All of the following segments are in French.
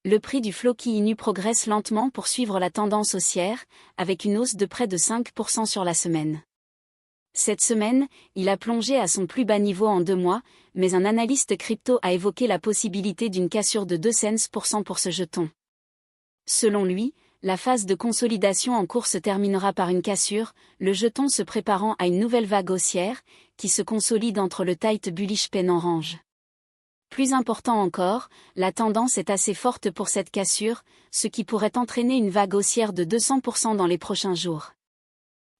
Le prix du Floki Inu progresse lentement pour suivre la tendance haussière, avec une hausse de près de 5% sur la semaine. Cette semaine, il a plongé à son plus bas niveau en 2 mois, mais un analyste crypto a évoqué la possibilité d'une cassure de 2 cents pour ce jeton. Selon lui, la phase de consolidation en cours se terminera par une cassure, le jeton se préparant à une nouvelle vague haussière, qui se consolide entre le tight bullish pen orange. Plus important encore, la tendance est assez forte pour cette cassure, ce qui pourrait entraîner une vague haussière de 200% dans les prochains jours.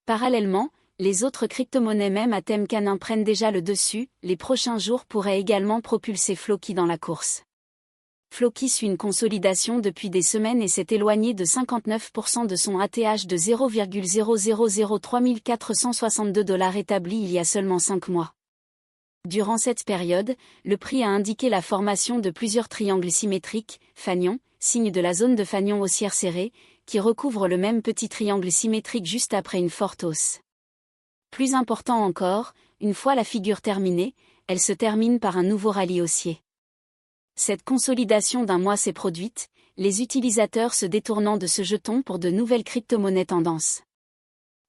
Parallèlement, les autres crypto-monnaies même à thème canin prennent déjà le dessus, les prochains jours pourraient également propulser Floki dans la course. Floki suit une consolidation depuis des semaines et s'est éloigné de 59% de son ATH de 0,0003 462 $ établi il y a seulement 5 mois. Durant cette période, le prix a indiqué la formation de plusieurs triangles symétriques, fanions, signe de la zone de fanion haussière serrée, qui recouvre le même petit triangle symétrique juste après une forte hausse. Plus important encore, une fois la figure terminée, elle se termine par un nouveau rallye haussier. Cette consolidation d'un mois s'est produite, les utilisateurs se détournant de ce jeton pour de nouvelles crypto-monnaies tendances.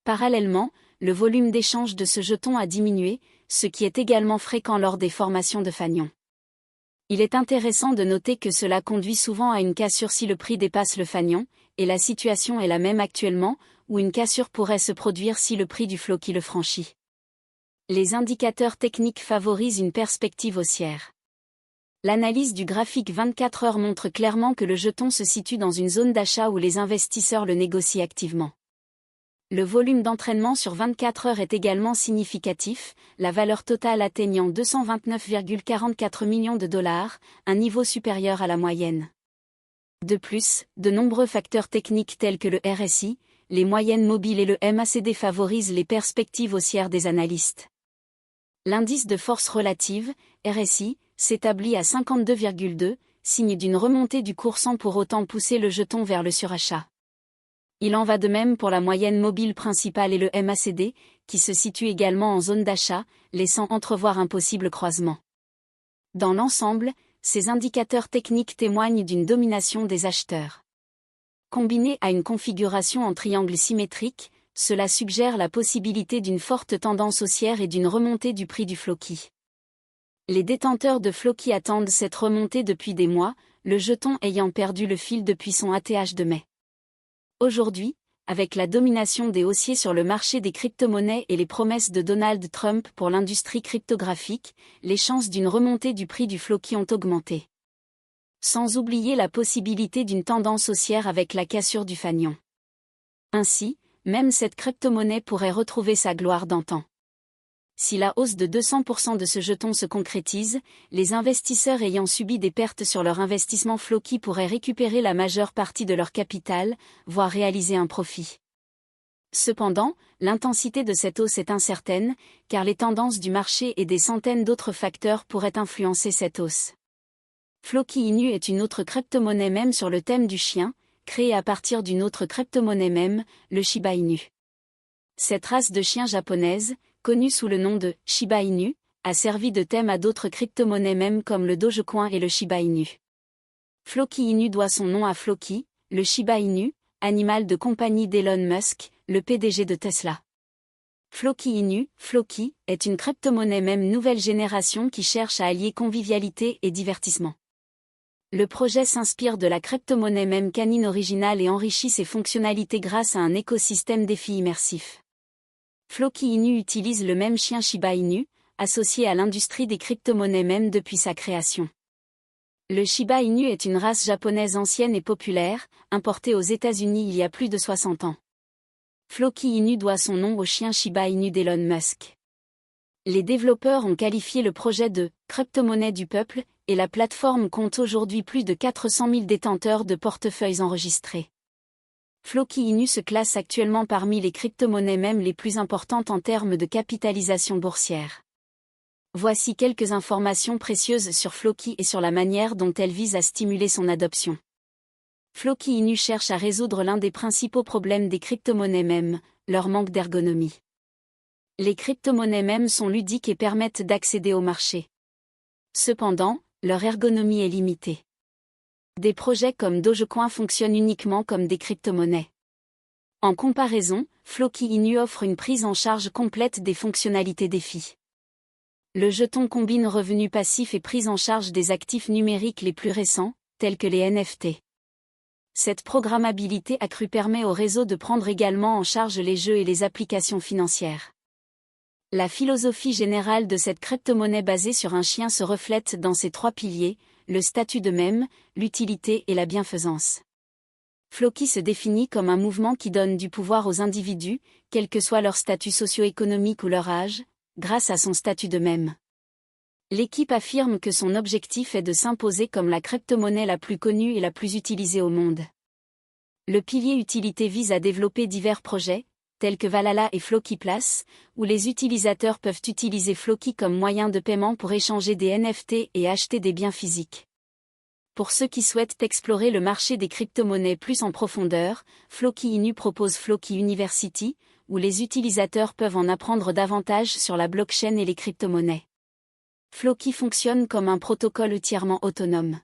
Parallèlement, le volume d'échange de ce jeton a diminué, ce qui est également fréquent lors des formations de fanions. Il est intéressant de noter que cela conduit souvent à une cassure si le prix dépasse le fanion, et la situation est la même actuellement, où une cassure pourrait se produire si le prix du Floki le franchit. Les indicateurs techniques favorisent une perspective haussière. L'analyse du graphique 24 heures montre clairement que le jeton se situe dans une zone d'achat où les investisseurs le négocient activement. Le volume d'entraînement sur 24 heures est également significatif, la valeur totale atteignant 229,44 millions de dollars, un niveau supérieur à la moyenne. De plus, de nombreux facteurs techniques tels que le RSI, les moyennes mobiles et le MACD favorisent les perspectives haussières des analystes. L'indice de force relative, RSI, s'établit à 52,2, signe d'une remontée du cours sans pour autant pousser le jeton vers le surachat. Il en va de même pour la moyenne mobile principale et le MACD, qui se situe également en zone d'achat, laissant entrevoir un possible croisement. Dans l'ensemble, ces indicateurs techniques témoignent d'une domination des acheteurs. Combiné à une configuration en triangle symétrique, cela suggère la possibilité d'une forte tendance haussière et d'une remontée du prix du Floki. Les détenteurs de Floki attendent cette remontée depuis des mois, le jeton ayant perdu le fil depuis son ATH de mai. Aujourd'hui, avec la domination des haussiers sur le marché des crypto-monnaies et les promesses de Donald Trump pour l'industrie cryptographique, les chances d'une remontée du prix du Floki ont augmenté. Sans oublier la possibilité d'une tendance haussière avec la cassure du fanion. Ainsi, même cette crypto-monnaie pourrait retrouver sa gloire d'antan. Si la hausse de 200% de ce jeton se concrétise, les investisseurs ayant subi des pertes sur leur investissement Floki pourraient récupérer la majeure partie de leur capital, voire réaliser un profit. Cependant, l'intensité de cette hausse est incertaine, car les tendances du marché et des centaines d'autres facteurs pourraient influencer cette hausse. Floki Inu est une autre crypto-monnaie même sur le thème du chien, créée à partir d'une autre crypto-monnaie même, le Shiba Inu. Cette race de chien japonaise, connue sous le nom de Shiba Inu, a servi de thème à d'autres crypto-monnaies même comme le Dogecoin et le Shiba Inu. Floki Inu doit son nom à Floki, le Shiba Inu, animal de compagnie d'Elon Musk, le PDG de Tesla. Floki Inu, Floki, est une crypto-monnaie même nouvelle génération qui cherche à allier convivialité et divertissement. Le projet s'inspire de la crypto-monnaie même canine originale et enrichit ses fonctionnalités grâce à un écosystème défi immersif. Floki Inu utilise le même chien Shiba Inu, associé à l'industrie des crypto-monnaies même depuis sa création. Le Shiba Inu est une race japonaise ancienne et populaire, importée aux États-Unis il y a plus de 60 ans. Floki Inu doit son nom au chien Shiba Inu d'Elon Musk. Les développeurs ont qualifié le projet de « crypto-monnaie du peuple » et la plateforme compte aujourd'hui plus de 400 000 détenteurs de portefeuilles enregistrés. Floki Inu se classe actuellement parmi les crypto-monnaies même les plus importantes en termes de capitalisation boursière. Voici quelques informations précieuses sur Floki et sur la manière dont elle vise à stimuler son adoption. Floki Inu cherche à résoudre l'un des principaux problèmes des crypto-monnaies même, leur manque d'ergonomie. Les crypto-monnaies même sont ludiques et permettent d'accéder au marché. Cependant, leur ergonomie est limitée. Des projets comme Dogecoin fonctionnent uniquement comme des crypto-monnaies. En comparaison, Floki Inu offre une prise en charge complète des fonctionnalités DeFi. Le jeton combine revenus passifs et prise en charge des actifs numériques les plus récents, tels que les NFT. Cette programmabilité accrue permet au réseau de prendre également en charge les jeux et les applications financières. La philosophie générale de cette crypto-monnaie basée sur un chien se reflète dans ses 3 piliers, le statut de mème, l'utilité et la bienfaisance. Floki se définit comme un mouvement qui donne du pouvoir aux individus, quel que soit leur statut socio-économique ou leur âge, grâce à son statut de mème. L'équipe affirme que son objectif est de s'imposer comme la crypto-monnaie la plus connue et la plus utilisée au monde. Le pilier utilité vise à développer divers projets, tels que Valhalla et Floki Place, où les utilisateurs peuvent utiliser Floki comme moyen de paiement pour échanger des NFT et acheter des biens physiques. Pour ceux qui souhaitent explorer le marché des crypto-monnaies plus en profondeur, Floki Inu propose Floki University, où les utilisateurs peuvent en apprendre davantage sur la blockchain et les crypto-monnaies. Floki fonctionne comme un protocole entièrement autonome.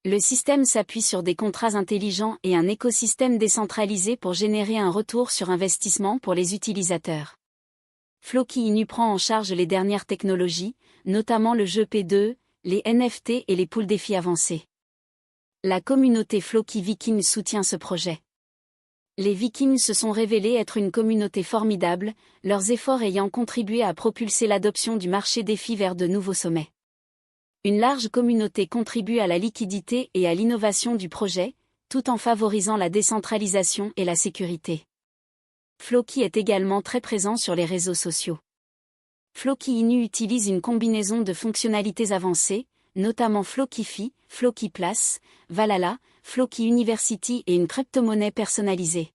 Le système s'appuie sur des contrats intelligents et un écosystème décentralisé pour générer un retour sur investissement pour les utilisateurs. Floki Inu prend en charge les dernières technologies, notamment le jeu P2, les NFT et les poules défis avancées. La communauté Floki Viking soutient ce projet. Les Vikings se sont révélés être une communauté formidable, leurs efforts ayant contribué à propulser l'adoption du marché DeFi vers de nouveaux sommets. Une large communauté contribue à la liquidité et à l'innovation du projet, tout en favorisant la décentralisation et la sécurité. Floki est également très présent sur les réseaux sociaux. Floki Inu utilise une combinaison de fonctionnalités avancées, notamment Flokifi, Floki Place, Valhalla, Floki University et une crypto-monnaie personnalisée.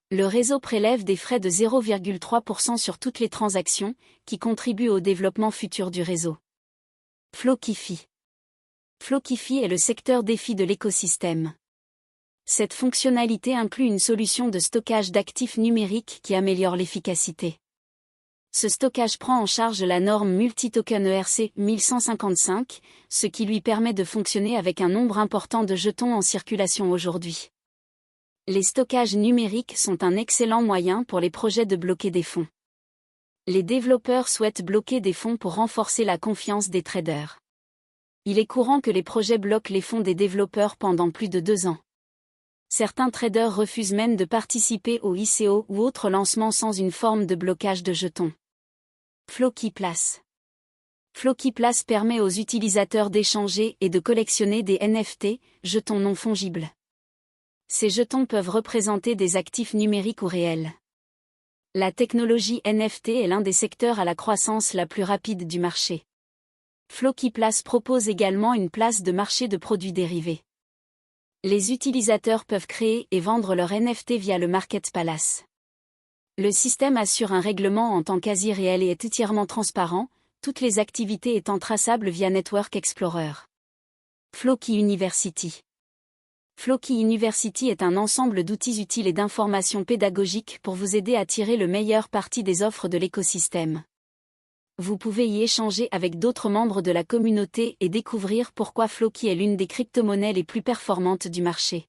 Le réseau prélève des frais de 0,3% sur toutes les transactions, qui contribuent au développement futur du réseau. Flokifi. Flokifi est le secteur DeFi de l'écosystème. Cette fonctionnalité inclut une solution de stockage d'actifs numériques qui améliore l'efficacité. Ce stockage prend en charge la norme multi-token ERC 1155, ce qui lui permet de fonctionner avec un nombre important de jetons en circulation aujourd'hui. Les stockages numériques sont un excellent moyen pour les projets de bloquer des fonds. Les développeurs souhaitent bloquer des fonds pour renforcer la confiance des traders. Il est courant que les projets bloquent les fonds des développeurs pendant plus de 2 ans. Certains traders refusent même de participer au ICO ou autres lancements sans une forme de blocage de jetons. Floki Place. Floki Place permet aux utilisateurs d'échanger et de collectionner des NFT, jetons non fongibles. Ces jetons peuvent représenter des actifs numériques ou réels. La technologie NFT est l'un des secteurs à la croissance la plus rapide du marché. Floki Place propose également une place de marché de produits dérivés. Les utilisateurs peuvent créer et vendre leurs NFT via le Market Palace. Le système assure un règlement en temps quasi réel et est entièrement transparent, toutes les activités étant traçables via Network Explorer. Floki University. Floki University est un ensemble d'outils utiles et d'informations pédagogiques pour vous aider à tirer le meilleur parti des offres de l'écosystème. Vous pouvez y échanger avec d'autres membres de la communauté et découvrir pourquoi Floki est l'une des crypto-monnaies les plus performantes du marché.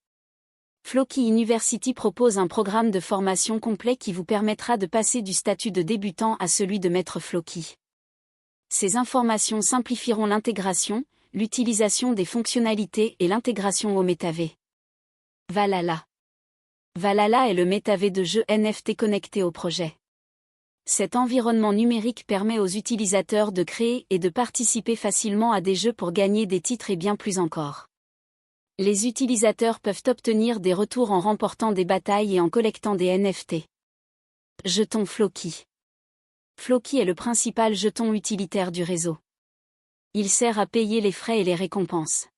Floki University propose un programme de formation complet qui vous permettra de passer du statut de débutant à celui de maître Floki. Ces informations simplifieront l'intégration, l'utilisation des fonctionnalités et l'intégration au métavé. Valhalla. Valhalla est le métavé de jeu NFT connecté au projet. Cet environnement numérique permet aux utilisateurs de créer et de participer facilement à des jeux pour gagner des titres et bien plus encore. Les utilisateurs peuvent obtenir des retours en remportant des batailles et en collectant des NFT. Jeton Floki. Floki est le principal jeton utilitaire du réseau. Il sert à payer les frais et les récompenses.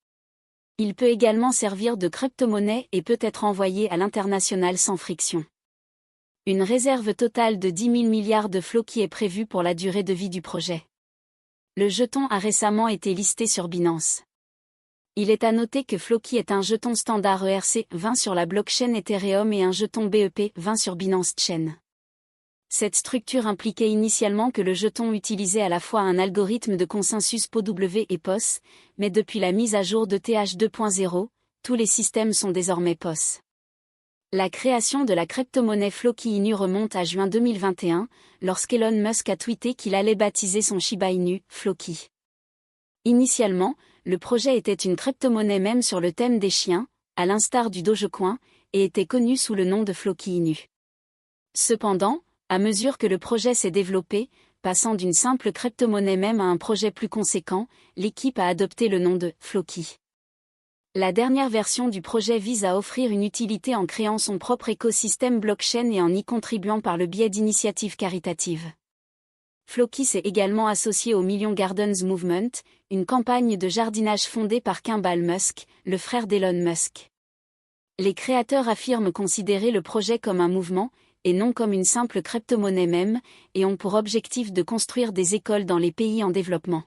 Il peut également servir de crypto-monnaie et peut être envoyé à l'international sans friction. Une réserve totale de 10 000 milliards de Floki est prévue pour la durée de vie du projet. Le jeton a récemment été listé sur Binance. Il est à noter que Floki est un jeton standard ERC20 sur la blockchain Ethereum et un jeton BEP20 sur Binance Chain. Cette structure impliquait initialement que le jeton utilisait à la fois un algorithme de consensus POW et POS, mais depuis la mise à jour de TH 2.0, tous les systèmes sont désormais POS. La création de la crypto-monnaie Floki Inu remonte à juin 2021, lorsqu'Elon Musk a tweeté qu'il allait baptiser son Shiba Inu, Floki. Initialement, le projet était une crypto-monnaie même sur le thème des chiens, à l'instar du Dogecoin, et était connu sous le nom de Floki Inu. Cependant, à mesure que le projet s'est développé, passant d'une simple crypto-monnaie même à un projet plus conséquent, l'équipe a adopté le nom de Floki. La dernière version du projet vise à offrir une utilité en créant son propre écosystème blockchain et en y contribuant par le biais d'initiatives caritatives. Floki s'est également associé au Million Gardens Movement, une campagne de jardinage fondée par Kimball Musk, le frère d'Elon Musk. Les créateurs affirment considérer le projet comme un mouvement, et non comme une simple crypto-monnaie même, et ont pour objectif de construire des écoles dans les pays en développement.